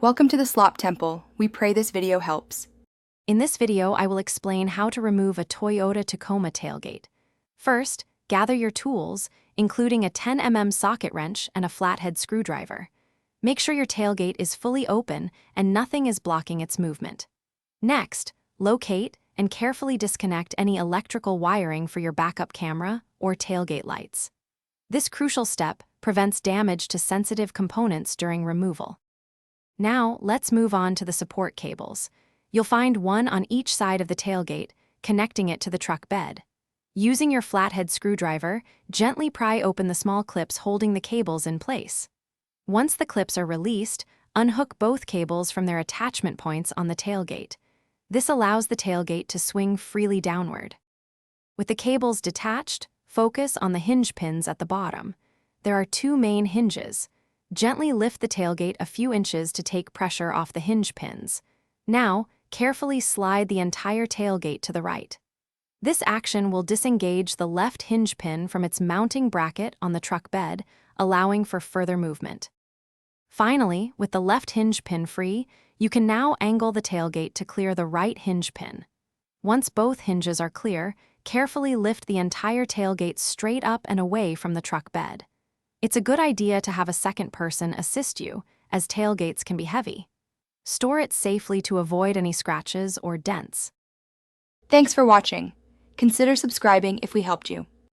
Welcome to the Slop Temple. We pray this video helps. In this video, I will explain how to remove a Toyota Tacoma tailgate. First, gather your tools, including a 10 mm socket wrench and a flathead screwdriver. Make sure your tailgate is fully open and nothing is blocking its movement. Next, locate and carefully disconnect any electrical wiring for your backup camera or tailgate lights. This crucial step prevents damage to sensitive components during removal. Now, let's move on to the support cables. You'll find one on each side of the tailgate, connecting it to the truck bed. Using your flathead screwdriver, gently pry open the small clips holding the cables in place. Once the clips are released, unhook both cables from their attachment points on the tailgate. This allows the tailgate to swing freely downward. With the cables detached, focus on the hinge pins at the bottom. There are two main hinges. Gently lift the tailgate a few inches to take pressure off the hinge pins. Now, carefully slide the entire tailgate to the right. This action will disengage the left hinge pin from its mounting bracket on the truck bed, allowing for further movement. Finally, with the left hinge pin free, you can now angle the tailgate to clear the right hinge pin. Once both hinges are clear, carefully lift the entire tailgate straight up and away from the truck bed. It's a good idea to have a second person assist you, as tailgates can be heavy. Store it safely to avoid any scratches or dents. Thanks for watching. Consider subscribing if we helped you.